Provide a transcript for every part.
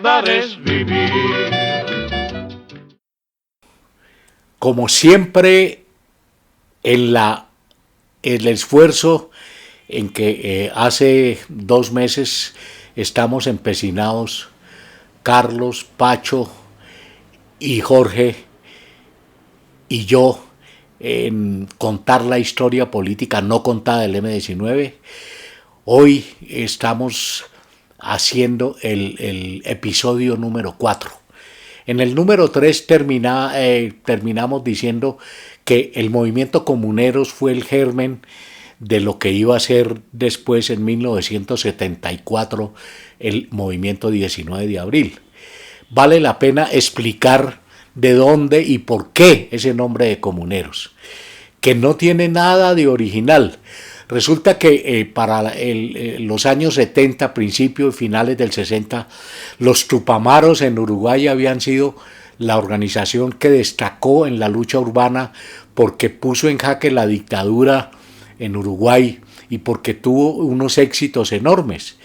recordar es vivir. Como siempre, el esfuerzo en que hace 2 meses estamos empecinados, Carlos, Pacho y Jorge y yo, en contar la historia política no contada del M-19. Hoy estamos haciendo el episodio número 4. En el número 3 terminamos diciendo que el movimiento Comuneros fue el germen de lo que iba a ser después, en 1974, el movimiento 19 de abril. Vale la pena explicar de dónde y por qué ese nombre de Comuneros, que no tiene nada de original. Resulta que para los años 70, principios y finales del 60, los Tupamaros en Uruguay habían sido la organización que destacó en la lucha urbana porque puso en jaque la dictadura en Uruguay y porque tuvo unos éxitos enormes.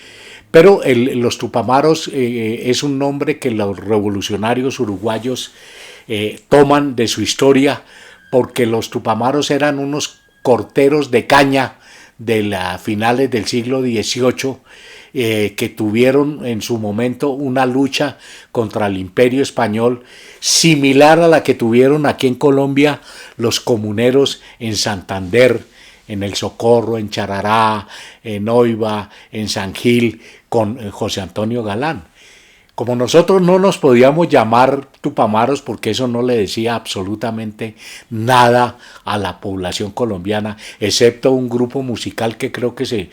Pero los Tupamaros es un nombre que los revolucionarios uruguayos toman de su historia, porque los Tupamaros eran unos corteros de caña de las finales del siglo XVIII, que tuvieron en su momento una lucha contra el Imperio Español similar a la que tuvieron aquí en Colombia los comuneros en Santander, en El Socorro, en Charará, en Oiva, en San Gil, con José Antonio Galán. Como nosotros no nos podíamos llamar Tupamaros porque eso no le decía absolutamente nada a la población colombiana, excepto un grupo musical que creo que se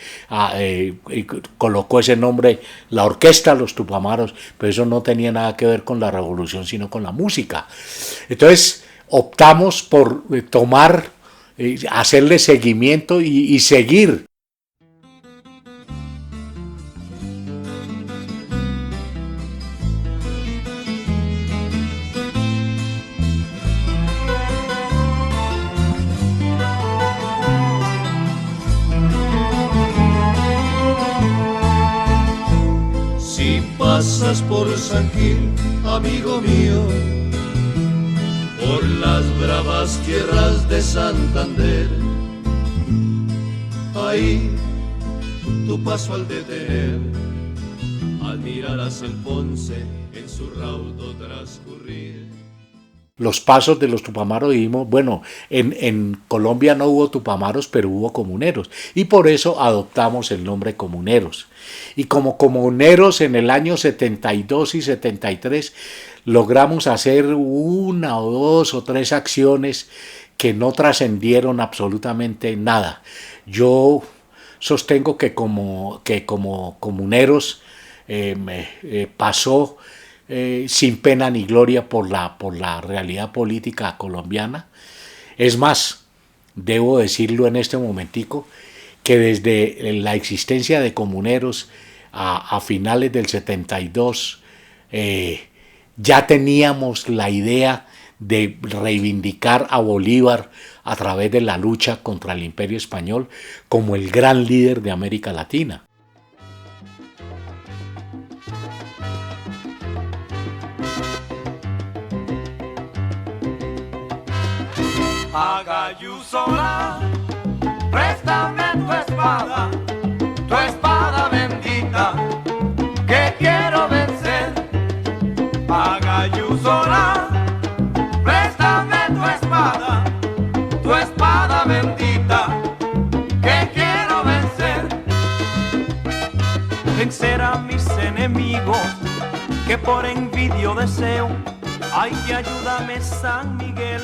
colocó ese nombre, la orquesta Los Tupamaros, pero eso no tenía nada que ver con la revolución, sino con la música. Entonces optamos por tomar, hacerle seguimiento y seguir. Si pasas por San Gil, amigo mío, por las bravas tierras de Santander, ahí tu paso al detener, admirarás el Ponce en su raudo transcurrir. Los pasos de los Tupamaros, dijimos, bueno, en Colombia no hubo Tupamaros, pero hubo comuneros, y por eso adoptamos el nombre Comuneros. Y como comuneros en el año 72 y 73 logramos hacer 1 o 2 o 3 acciones que no trascendieron absolutamente nada. Yo sostengo que como comuneros pasó sin pena ni gloria por la realidad política colombiana. Es más, debo decirlo en este momentico, que desde la existencia de Comuneros a finales del 72 ya teníamos la idea de reivindicar a Bolívar a través de la lucha contra el Imperio Español como el gran líder de América Latina. Agayusola, préstame tu espada bendita, que quiero vencer. Agayusola, préstame tu espada bendita, que quiero vencer. Vencer a mis enemigos, que por envidio deseo. Ay, que ayúdame San Miguel,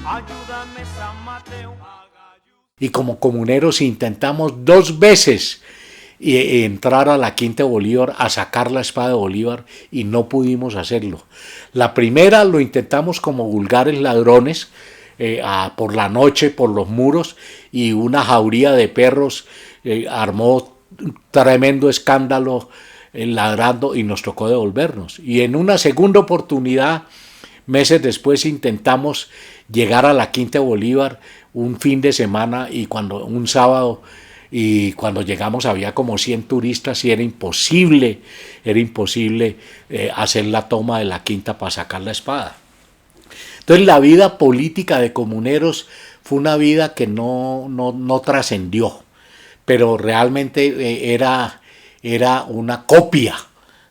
ayúdame San Mateo. Y como comuneros intentamos 2 veces entrar a la Quinta de Bolívar a sacar la espada de Bolívar y no pudimos hacerlo. La primera lo intentamos como vulgares ladrones, por la noche por los muros, y una jauría de perros armó un tremendo escándalo ladrando y nos tocó devolvernos. Y en una segunda oportunidad, meses después, intentamos llegar a la Quinta de Bolívar un fin de semana, y cuando un sábado y cuando llegamos había como 100 turistas y era imposible hacer la toma de la quinta para sacar la espada. Entonces la vida política de Comuneros fue una vida que no trascendió, pero realmente era una copia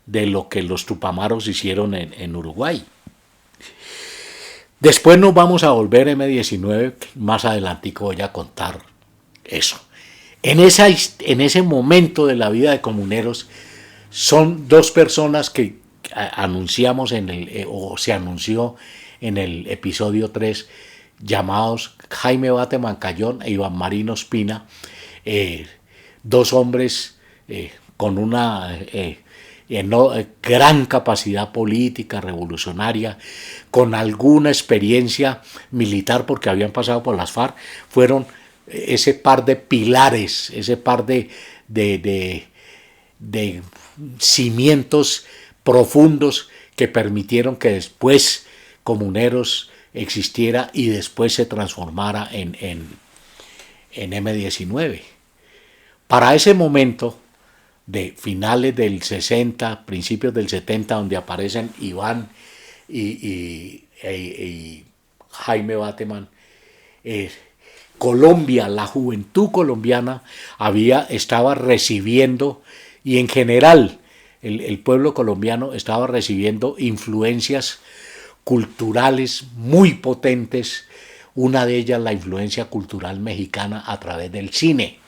de lo que los Tupamaros hicieron en Uruguay. Después nos vamos a volver M19, más adelantico voy a contar eso. En ese momento de la vida de Comuneros son dos personas que anunciamos o se anunció en el episodio 3, llamados Jaime Bateman Cayón e Iván Marino Espina, dos hombres con una gran capacidad política, revolucionaria, con alguna experiencia militar porque habían pasado por las FARC, fueron ese par de pilares, ese par de cimientos profundos que permitieron que después Comuneros existiera y después se transformara en M19. Para ese momento, de finales del 60, principios del 70, donde aparecen Iván y Jaime Bateman, Colombia, la juventud colombiana estaba recibiendo, y en general el pueblo colombiano estaba recibiendo influencias culturales muy potentes, una de ellas la influencia cultural mexicana a través del cine.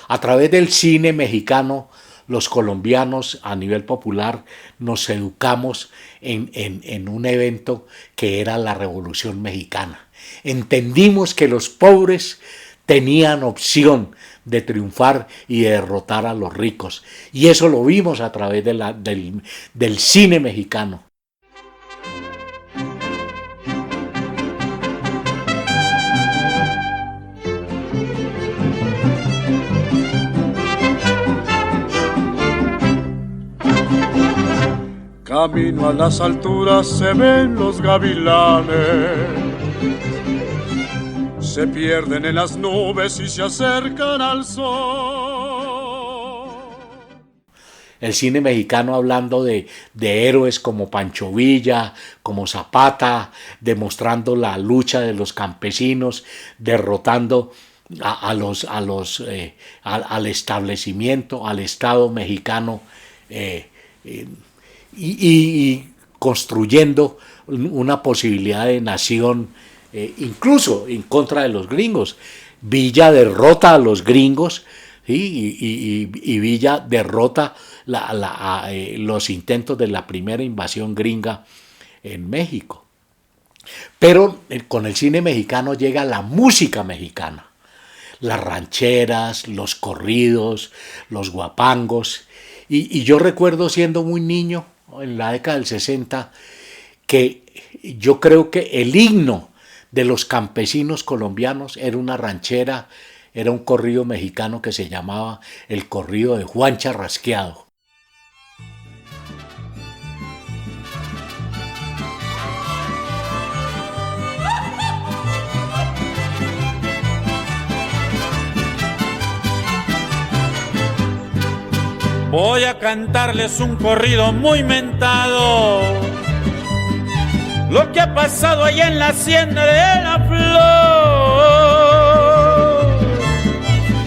A través del cine mexicano, los colombianos a nivel popular nos educamos en un evento que era la Revolución Mexicana. Entendimos que los pobres tenían opción de triunfar y de derrotar a los ricos, y eso lo vimos a través del cine mexicano. Camino a las alturas se ven los gavilanes, se pierden en las nubes y se acercan al sol. El cine mexicano hablando de héroes como Pancho Villa, como Zapata, demostrando la lucha de los campesinos, derrotando al establecimiento, al Estado mexicano, y construyendo una posibilidad de nación, incluso en contra de los gringos. Villa derrota a los gringos, ¿sí? y Villa derrota los intentos de la primera invasión gringa en México. Pero con el cine mexicano llega la música mexicana, las rancheras, los corridos, los guapangos, y yo recuerdo siendo muy niño, en la década del 60, que yo creo que el himno de los campesinos colombianos era una ranchera, era un corrido mexicano que se llamaba el corrido de Juan Charrasqueado. Voy a cantarles un corrido muy mentado, lo que ha pasado allá en la hacienda de la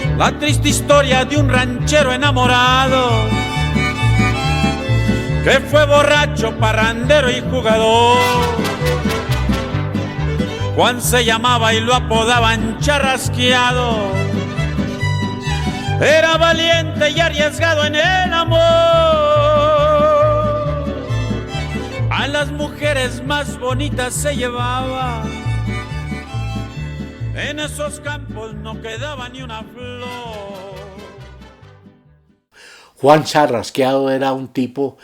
Flor, la triste historia de un ranchero enamorado que fue borracho, parrandero y jugador. Juan se llamaba y lo apodaban Charrasqueado. Era valiente y arriesgado en el amor. A las mujeres más bonitas se llevaba. En esos campos no quedaba ni una flor. Juan Charrasqueado era un tipo,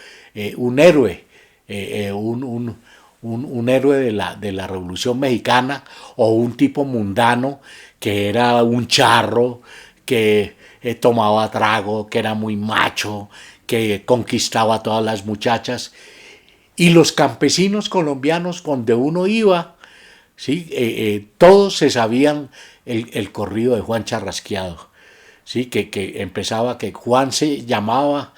un héroe, un héroe de la Revolución Mexicana, o un tipo mundano que era un charro, que tomaba trago, que era muy macho, que conquistaba a todas las muchachas. Y los campesinos colombianos, donde uno iba, ¿sí? Todos se sabían el corrido de Juan Charrasqueado. ¿sí? Que empezaba, que Juan se llamaba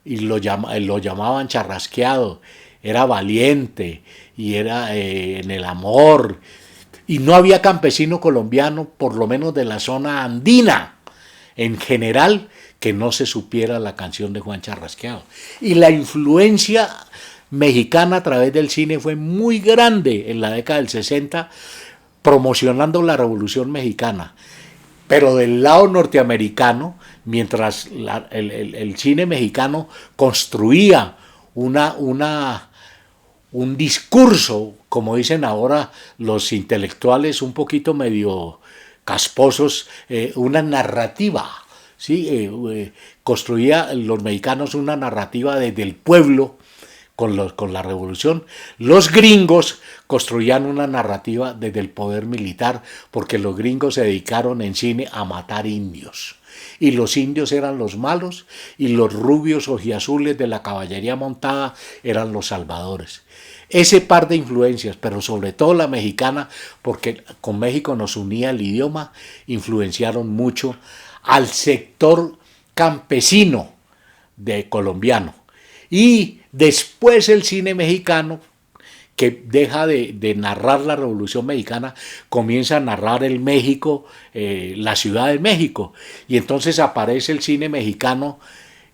y lo llamaban Charrasqueado, era valiente y era en el amor, y no había campesino colombiano, por lo menos de la zona andina, en general, que no se supiera la canción de Juan Charrasqueado. Y la influencia mexicana a través del cine fue muy grande en la década del 60, promocionando la Revolución Mexicana. Pero del lado norteamericano, mientras el cine mexicano construía un discurso, como dicen ahora los intelectuales un poquito medio casposos, una narrativa, ¿sí? Construía los mexicanos una narrativa desde el pueblo con la revolución. Los gringos construían una narrativa desde el poder militar, porque los gringos se dedicaron en cine a matar indios. Y los indios eran los malos, y los rubios ojiazules de la caballería montada eran los salvadores. Ese par de influencias, pero sobre todo la mexicana, porque con México nos unía el idioma, influenciaron mucho al sector campesino colombiano. Y después el cine mexicano, que deja de narrar la Revolución Mexicana, comienza a narrar el México, la Ciudad de México. Y entonces aparece el cine mexicano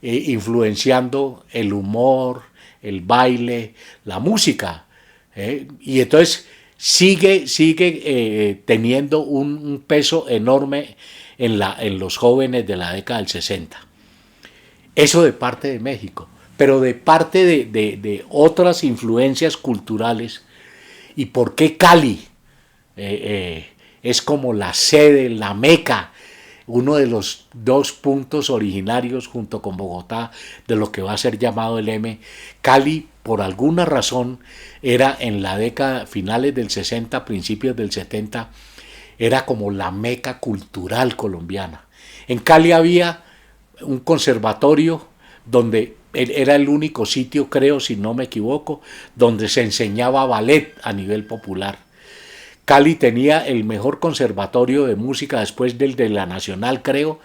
influenciando el humor, el baile, la música. Y entonces sigue teniendo un peso enorme en los jóvenes de la década del 60. Eso de parte de México. Pero de parte de otras influencias culturales. ¿Y por qué Cali es como la sede, la meca, uno de los dos puntos originarios junto con Bogotá de lo que va a ser llamado el M? Cali, por alguna razón, era en la década, finales del 60, principios del 70, era como la meca cultural colombiana. En Cali había un conservatorio donde era el único sitio, creo, si no me equivoco, donde se enseñaba ballet a nivel popular. Cali tenía el mejor conservatorio de música después del de la Nacional, creo,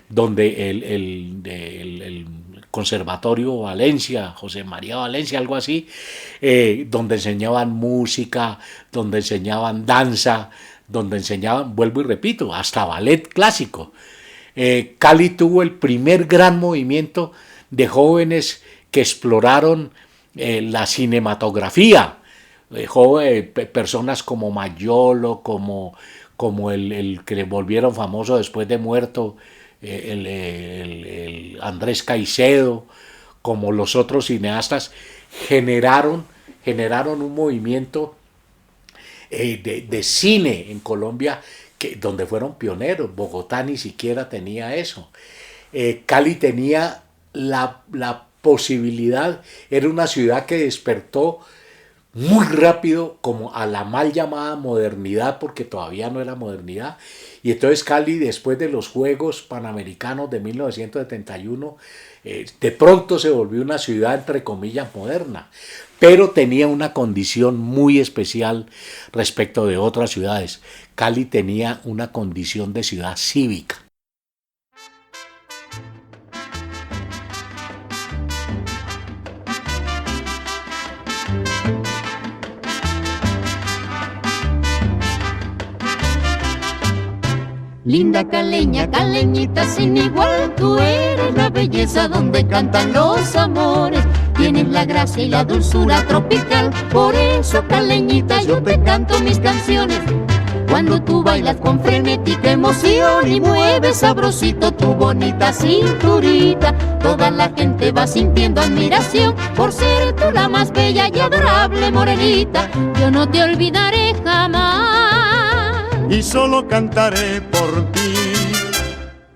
donde el Conservatorio Valencia, José María Valencia, algo así, donde enseñaban música, donde enseñaban danza, donde enseñaban, vuelvo y repito, hasta ballet clásico. Cali tuvo el primer gran movimiento de jóvenes que exploraron la cinematografía, personas como Mayolo, como el que le volvieron famoso después de muerto, el Andrés Caicedo, como los otros cineastas, generaron un movimiento de cine en Colombia, donde fueron pioneros. Bogotá ni siquiera tenía eso. Cali tenía la posibilidad, era una ciudad que despertó muy rápido como a la mal llamada modernidad, porque todavía no era modernidad. Y entonces Cali, después de los Juegos Panamericanos de 1971, de pronto se volvió una ciudad entre comillas moderna, pero tenía una condición muy especial respecto de otras ciudades. Cali tenía una condición de ciudad cívica. Linda caleña, caleñita sin igual, tú eres la belleza donde cantan los amores. Tienes la gracia y la dulzura tropical, por eso caleñita yo te canto mis canciones. Cuando tú bailas con frenética emoción y mueves sabrosito tu bonita cinturita, toda la gente va sintiendo admiración por ser tú la más bella y adorable morenita. Yo no te olvidaré jamás y solo cantaré por ti,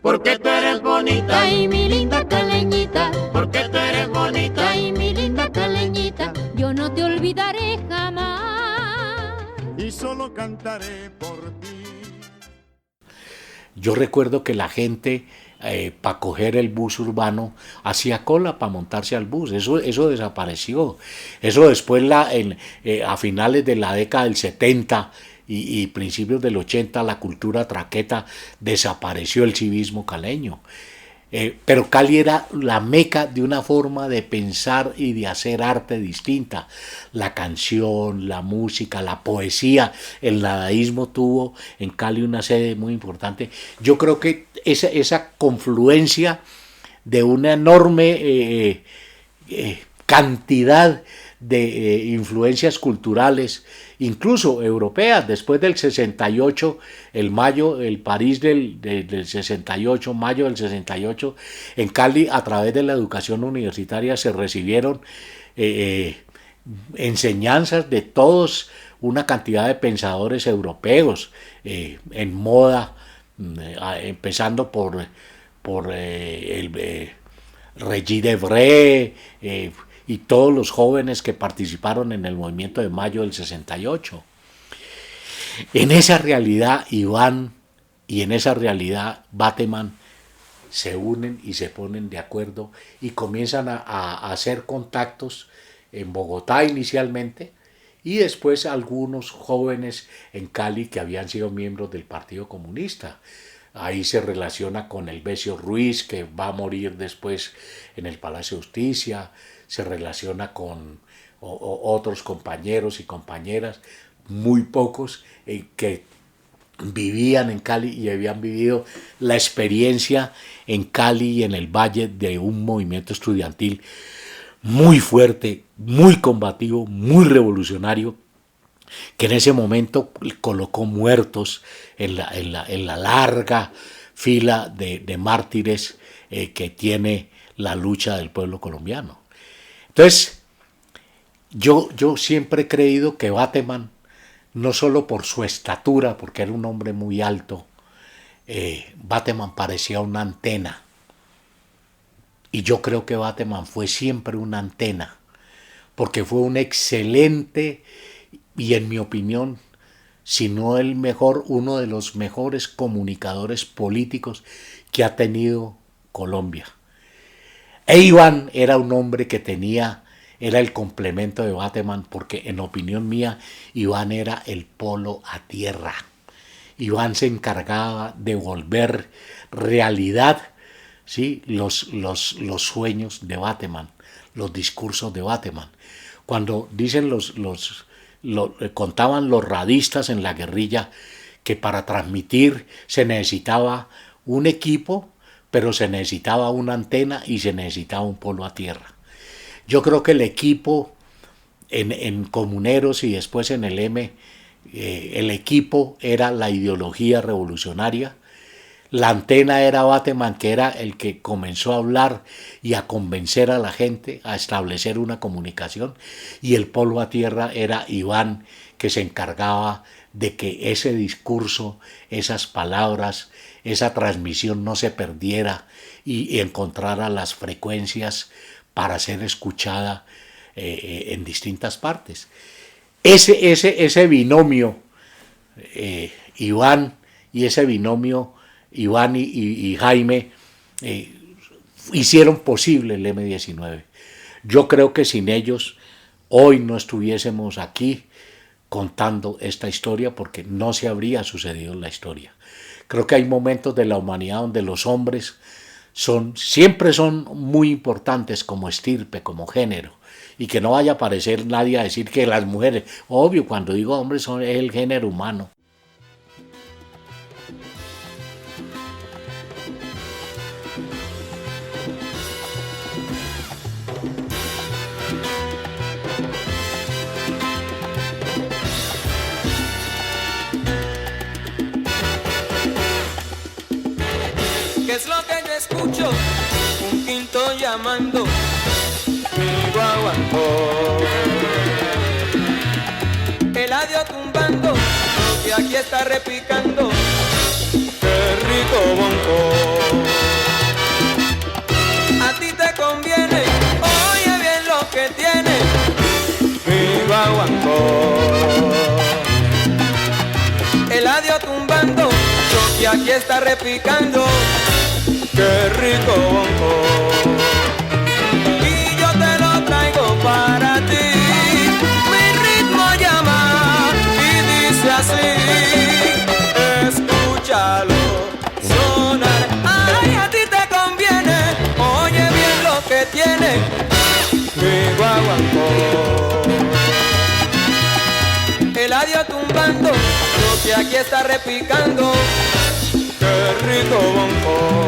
porque tú eres bonita y mi linda caleñita, porque tú eres bonita y mi linda caleñita. Yo no te olvidaré jamás y solo cantaré por ti. Yo recuerdo que la gente para coger el bus urbano hacía cola para montarse al bus. Eso desapareció. Eso después a finales de la década del 70 y principios del 80 la cultura traqueta, desapareció el civismo caleño. Pero Cali era la meca de una forma de pensar y de hacer arte distinta. La canción, la música, la poesía, el dadaísmo tuvo en Cali una sede muy importante. Yo creo que esa confluencia de una enorme cantidad de influencias culturales, incluso europeas, después del 68, el París del 68, mayo del 68, en Cali, a través de la educación universitaria, se recibieron enseñanzas de todos, una cantidad de pensadores europeos, en moda, empezando por Regis Debray, y todos los jóvenes que participaron en el movimiento de mayo del 68. En esa realidad Iván y en esa realidad Bateman se unen y se ponen de acuerdo y comienzan a hacer contactos en Bogotá inicialmente, y después algunos jóvenes en Cali que habían sido miembros del Partido Comunista. Ahí se relaciona con Elvesio Ruiz, que va a morir después en el Palacio de Justicia, se relaciona con otros compañeros y compañeras, muy pocos, que vivían en Cali y habían vivido la experiencia en Cali y en el Valle de un movimiento estudiantil muy fuerte, muy combativo, muy revolucionario, que en ese momento colocó muertos en la larga fila de mártires que tiene la lucha del pueblo colombiano. Entonces, yo siempre he creído que Bateman, no solo por su estatura, porque era un hombre muy alto, Bateman parecía una antena. Y yo creo que Bateman fue siempre una antena, porque fue un excelente, y en mi opinión, si no el mejor, uno de los mejores comunicadores políticos que ha tenido Colombia. E Iván era un hombre que era el complemento de Bateman, porque en opinión mía, Iván era el polo a tierra. Iván se encargaba de volver realidad, ¿sí?, los sueños de Bateman, los discursos de Bateman. Cuando dicen contaban los radistas en la guerrilla que para transmitir se necesitaba un equipo, pero se necesitaba una antena y se necesitaba un polo a tierra. Yo creo que el equipo en Comuneros y después en el M, el equipo era la ideología revolucionaria, la antena era Bateman, que era el que comenzó a hablar y a convencer a la gente, a establecer una comunicación, y el polo a tierra era Iván, que se encargaba de que ese discurso, esas palabras, esa transmisión no se perdiera y encontrara las frecuencias para ser escuchada en distintas partes. Ese binomio, Iván y ese binomio, Iván y Jaime, hicieron posible el M-19. Yo creo que sin ellos hoy no estuviésemos aquí contando esta historia, porque no se habría sucedido la historia. Creo que hay momentos de la humanidad donde los hombres siempre son muy importantes como estirpe, como género, y que no vaya a aparecer nadie a decir que las mujeres, obvio, cuando digo hombres es el género humano. ¿Qué es lo que yo escucho? Un quinto llamando mi guaguancó. El adiós tumbando, que aquí está repicando. ¡Qué rico bonco! A ti te conviene, oye bien lo que tiene mi guaguancó. El adiós tumbando, que aquí está repicando. ¡Qué rico bongo! Y yo te lo traigo para ti. Mi ritmo llama y dice así. tiene mi guaguancó. El adiós tumbando, lo que aquí está repicando, qué rico bonco.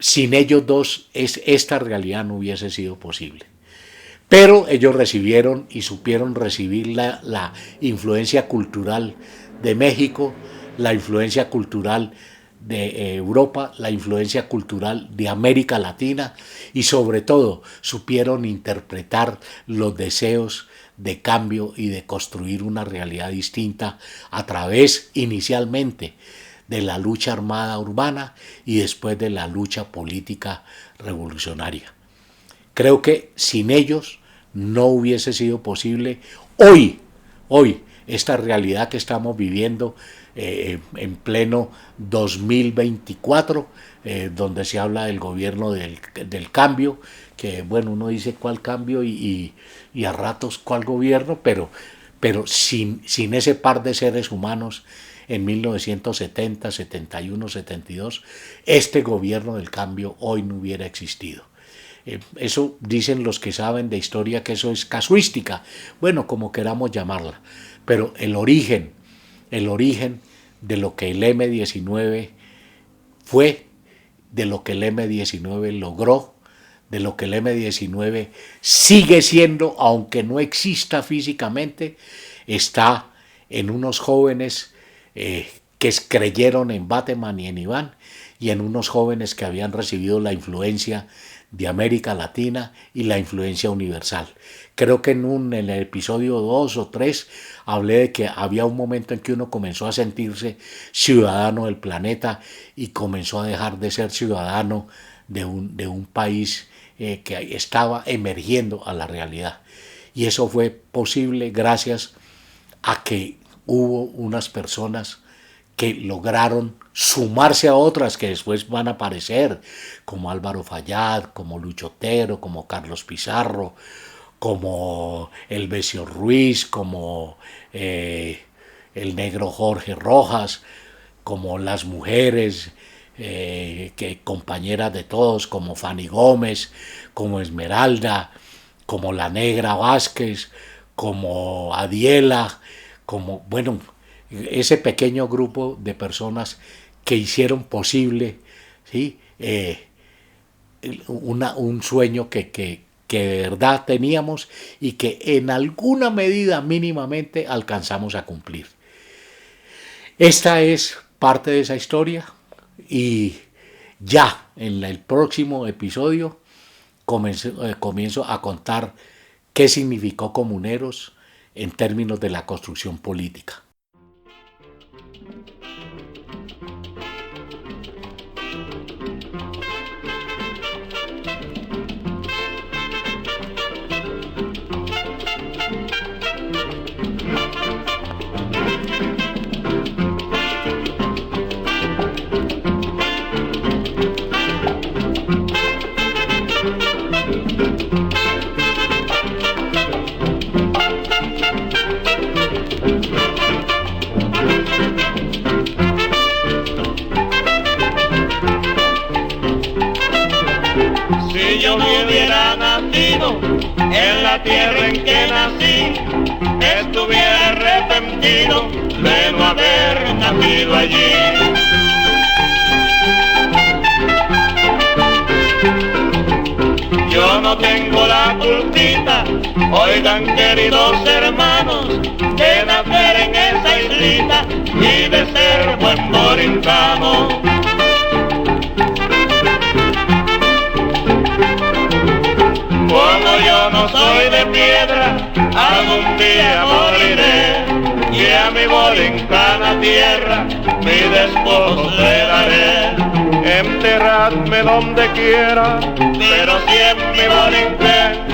Sin ellos dos, esta realidad no hubiese sido posible. Pero ellos recibieron y supieron recibir la influencia cultural de México, la influencia cultural de Europa, la influencia cultural de América Latina y sobre todo supieron interpretar los deseos de cambio y de construir una realidad distinta a través inicialmente de la lucha armada urbana y después de la lucha política revolucionaria. Creo que sin ellos no hubiese sido posible hoy, esta realidad que estamos viviendo en pleno 2024, donde se habla del gobierno del cambio, que bueno, uno dice cuál cambio y a ratos cuál gobierno, pero sin ese par de seres humanos en 1970, 71, 72, este gobierno del cambio hoy no hubiera existido. Eso dicen los que saben de historia, que eso es casuística, bueno, como queramos llamarla, pero el origen de lo que el M-19 fue, de lo que el M-19 logró, de lo que el M-19 sigue siendo, aunque no exista físicamente, está en unos jóvenes que creyeron en Bateman y en Iván, y en unos jóvenes que habían recibido la influencia de América Latina y la influencia universal. Creo que en el episodio 2 o 3 hablé de que había un momento en que uno comenzó a sentirse ciudadano del planeta y comenzó a dejar de ser ciudadano de un país que estaba emergiendo a la realidad. Y eso fue posible gracias a que hubo unas personas que lograron sumarse a otras que después van a aparecer, como Álvaro Fayad, como Lucho Otero, como Carlos Pizarro, como Elvesio Ruiz, como el negro Jorge Rojas, como las mujeres compañeras de todos, como Fanny Gómez, como Esmeralda, como la negra Vázquez, como Adiela, como, bueno, ese pequeño grupo de personas que hicieron posible, ¿sí? Un sueño que de verdad teníamos y que en alguna medida mínimamente alcanzamos a cumplir. Esta es parte de esa historia y ya en el próximo episodio comienzo a contar qué significó Comuneros en términos de la construcción política. Si yo no hubiera nacido en la tierra en que nací, estuviera arrepentido de no haber nacido allí. Yo no tengo la culpita, oigan queridos hermanos, de nacer en esa islita y de ser buen borincano. Como yo no soy de piedra, algún día moriré, y a mi borincana tierra me mi despojo le daré. Enterradme donde quiera, Pero si en mi Borinquen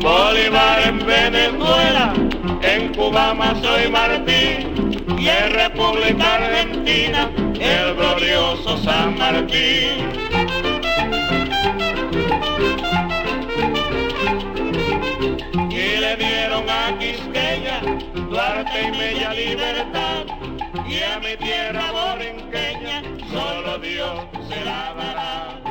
Bolívar en Venezuela, en Cuba soy Martín, y en República Argentina el glorioso San Martín. Y le dieron a Quisqueya, Duarte y Mella libertad, y a mi tierra borinqueña solo Dios se la dará.